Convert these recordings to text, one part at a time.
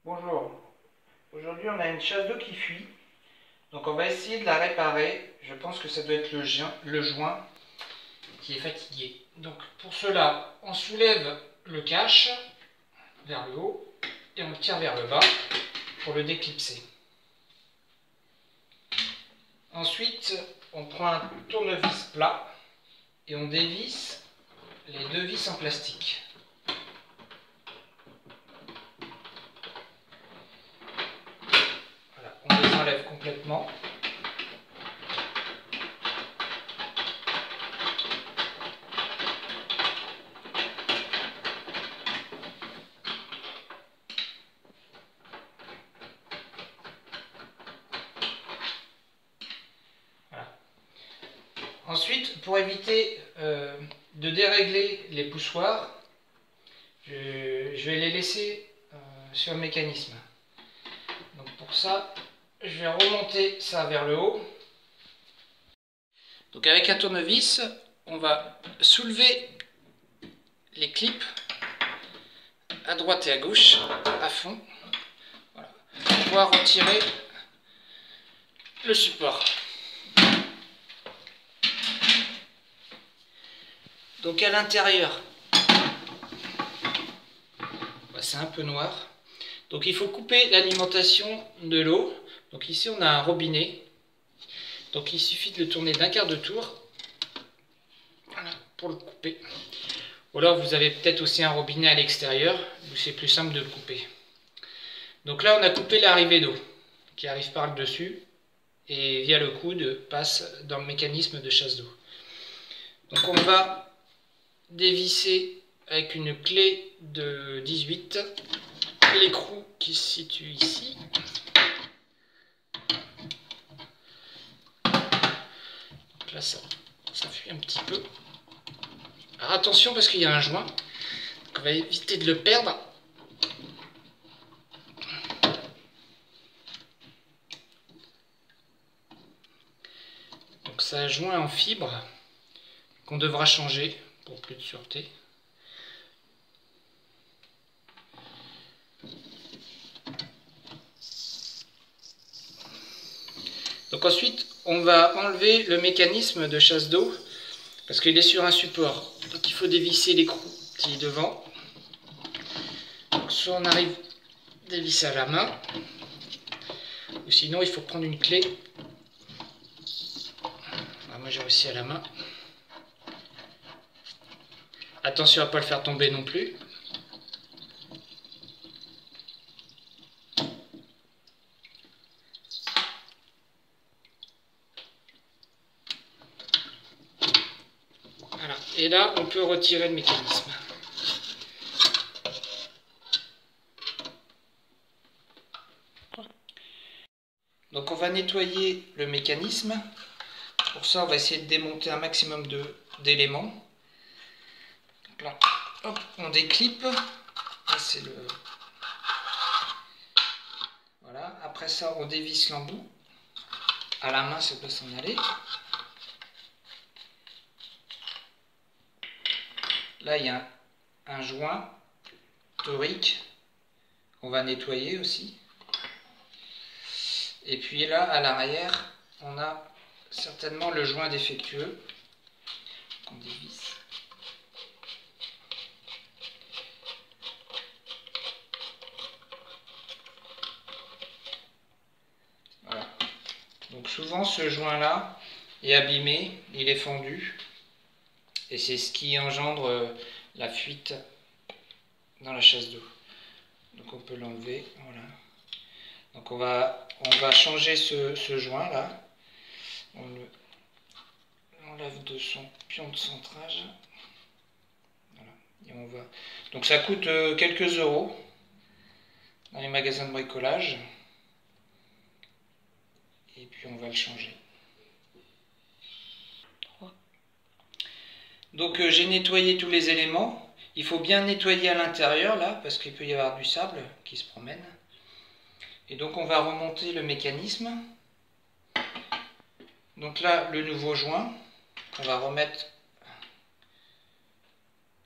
Bonjour, aujourd'hui on a une chasse d'eau qui fuit, donc on va essayer de la réparer. Je pense que ça doit être le joint qui est fatigué. Donc pour cela, on soulève le cache vers le haut et on le tire vers le bas pour le déclipser. Ensuite, on prend un tournevis plat et on dévisse les deux vis en plastique. Voilà, on les enlève complètement. Voilà. Ensuite, pour éviter de dérégler les poussoirs, je vais les laisser sur le mécanisme. Donc pour ça, je vais remonter ça vers le haut. Donc avec un tournevis, on va soulever les clips à droite et à gauche, à fond, voilà, pour pouvoir retirer le support. Donc à l'intérieur, c'est un peu noir. Donc il faut couper l'alimentation de l'eau. Donc ici on a un robinet. Donc il suffit de le tourner d'un quart de tour, voilà, pour le couper. Ou alors vous avez peut-être aussi un robinet à l'extérieur, où c'est plus simple de le couper. Donc là on a coupé l'arrivée d'eau qui arrive par le dessus et via le coude passe dans le mécanisme de chasse d'eau. Donc on va dévisser avec une clé de 18 l'écrou qui se situe ici. Donc là ça fuit un petit peu. Alors attention parce qu'il y a un joint, donc on va éviter de le perdre. Donc c'est un joint en fibre qu'on devra changer pour plus de sûreté. Donc ensuite, on va enlever le mécanisme de chasse d'eau parce qu'il est sur un support. Donc il faut dévisser l'écrou qui est devant. Donc soit on arrive à dévisser à la main, ou sinon il faut prendre une clé. Alors moi j'ai réussi à la main. Attention à ne pas le faire tomber non plus. Voilà. Et là, on peut retirer le mécanisme. Donc on va nettoyer le mécanisme. Pour ça, on va essayer de démonter un maximum d'éléments. Là, hop, on déclipe. Là, c'est le... Voilà. Après ça, on dévisse l'embout. À la main, ça peut s'en aller. Là, il y a un joint torique qu'on va nettoyer aussi. Et puis là, à l'arrière, on a certainement le joint défectueux qu'on dévisse. Voilà. Donc souvent, ce joint-là est abîmé, il est fendu. Et c'est ce qui engendre la fuite dans la chasse d'eau. Donc on peut l'enlever, voilà. Donc on va changer ce joint là. On l'enlève de son pion de centrage. Voilà. Et on va... Donc ça coûte quelques euros dans les magasins de bricolage. Et puis on va le changer. Donc j'ai nettoyé tous les éléments. Il faut bien nettoyer à l'intérieur là, parce qu'il peut y avoir du sable qui se promène. Et donc on va remonter le mécanisme. Donc là, le nouveau joint, on va remettre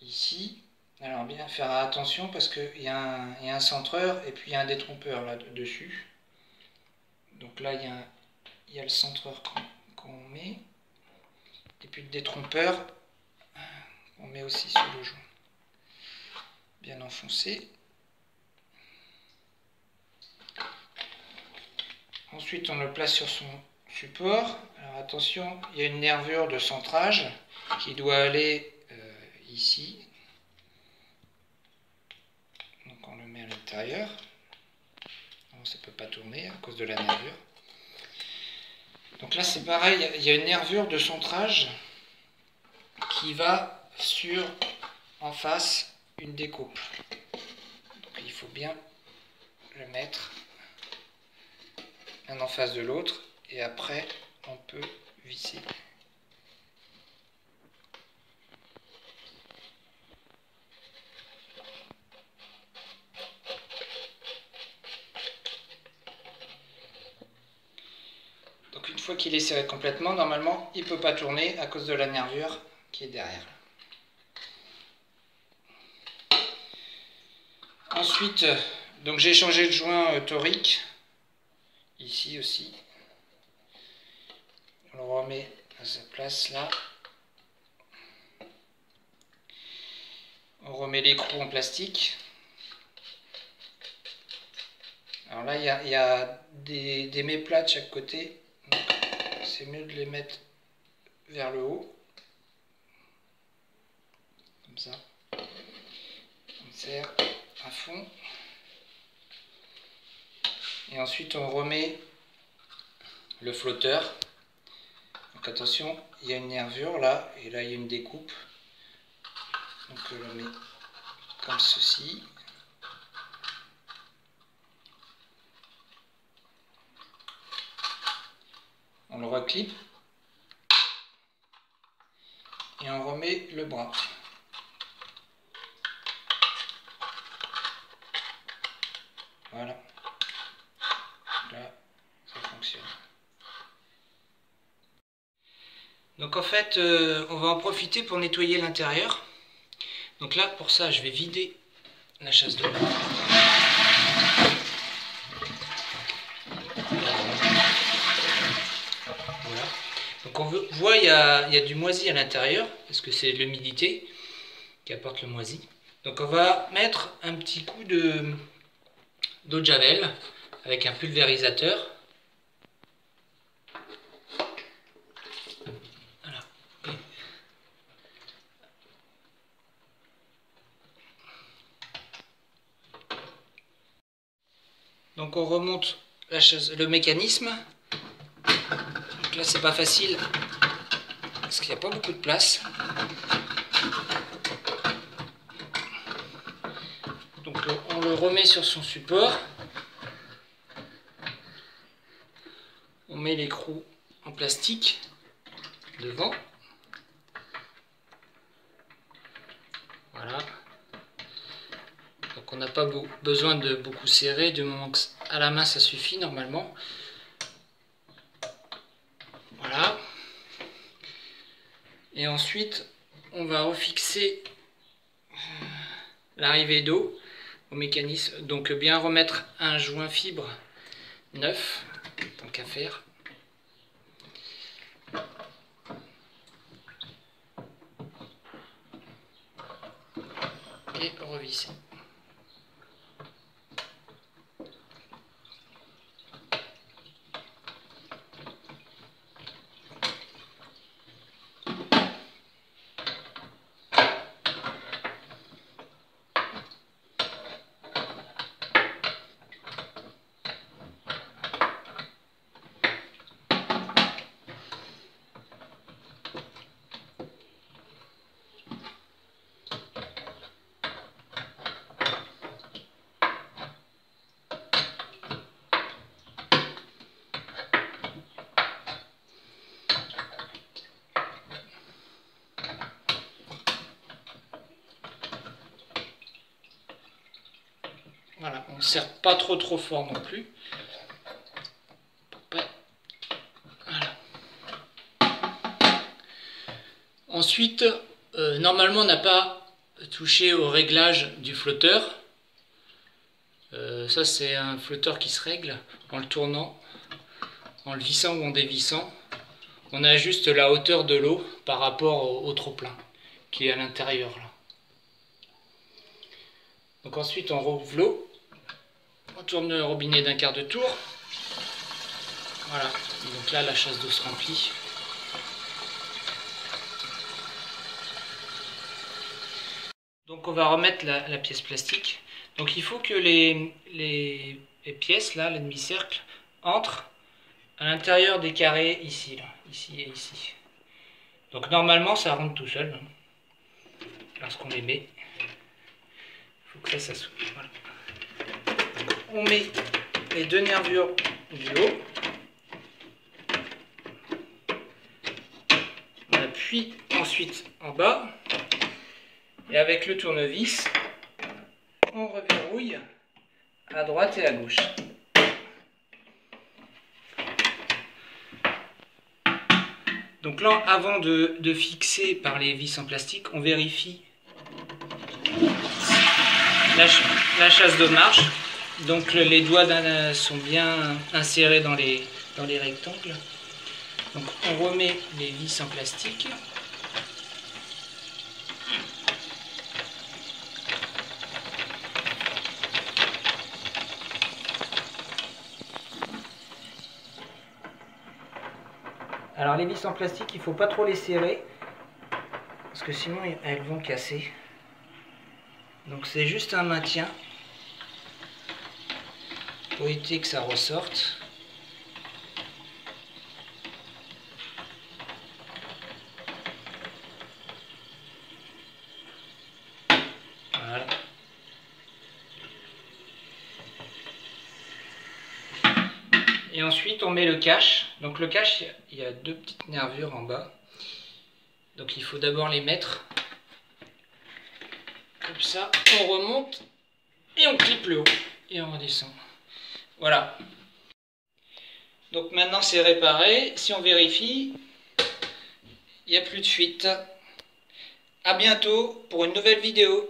ici. Alors bien faire attention parce qu'il y a un centreur et puis il y a un détrompeur là-dessus. Donc là il y a le centreur qu'on met. Et puis le détrompeur, on met aussi sur le joint. Bien enfoncé. Ensuite on le place sur son support. Alors attention, il y a une nervure de centrage qui doit aller ici. Donc on le met à l'intérieur. Ça ne peut pas tourner à cause de la nervure. Donc là c'est pareil, il y a une nervure de centrage qui va sur, en face, une découpe. Donc il faut bien le mettre l'un en face de l'autre et après on peut visser. Donc une fois qu'il est serré complètement, normalement il ne peut pas tourner à cause de la nervure qui est derrière. Ensuite, donc j'ai changé le joint torique, ici aussi. On le remet à sa place là. On remet l'écrou en plastique. Alors là, il y a des méplats de chaque côté. C'est mieux de les mettre vers le haut. Comme ça. On serre à fond. Et ensuite, on remet le flotteur. Donc attention, il y a une nervure là. Et là, il y a une découpe. Donc on le met comme ceci. On le reclipe et on remet le bras. Voilà. Là, ça fonctionne. Donc en fait, on va en profiter pour nettoyer l'intérieur. Donc là, pour ça, je vais vider la chasse d'eau. Voilà. Donc on voit il y a du moisi à l'intérieur, parce que c'est l'humidité qui apporte le moisi. Donc on va mettre un petit coup d'eau de javel avec un pulvérisateur. Voilà. Donc on remonte le mécanisme. Donc là c'est pas facile parce qu'il n'y a pas beaucoup de place. Donc on le remet sur son support. On met l'écrou en plastique devant. Voilà. Donc on n'a pas besoin de beaucoup serrer, du moment qu'à la main ça suffit normalement. Voilà. Et ensuite on va refixer l'arrivée d'eau au mécanisme. Donc bien remettre un joint fibre neuf, tant qu'à faire. Et revisser. Voilà, on ne serre pas trop fort non plus. Voilà. Ensuite, normalement on n'a pas toucher au réglage du flotteur. Ça c'est un flotteur qui se règle en le tournant, en le vissant ou en dévissant. On ajuste la hauteur de l'eau par rapport au trop-plein qui est à l'intérieur là. Donc ensuite on rouvre l'eau, on tourne le robinet d'un quart de tour. Voilà, donc là la chasse d'eau se remplit. Donc on va remettre la pièce plastique. Donc il faut que les pièces, là, les demi-cercles, entrent à l'intérieur des carrés ici, là, ici et ici. Donc normalement ça rentre tout seul, hein, lorsqu'on les met. Il faut que ça s'ouvre. Voilà. On met les deux nervures du haut. On appuie ensuite en bas. Et avec le tournevis, on reverrouille à droite et à gauche. Donc là, avant de fixer par les vis en plastique, on vérifie la chasse de marche. Donc les doigts sont bien insérés dans les rectangles. Donc on remet les vis en plastique. Alors les vis en plastique, il ne faut pas trop les serrer, parce que sinon elles vont casser. Donc c'est juste un maintien, pour éviter que ça ressorte. Voilà. Et ensuite on met le cache. Donc le cache, il y a deux petites nervures en bas. Donc il faut d'abord les mettre. Comme ça, on remonte et on clip le haut. Et on redescend. Voilà. Donc maintenant c'est réparé. Si on vérifie, il n'y a plus de fuite. A bientôt pour une nouvelle vidéo.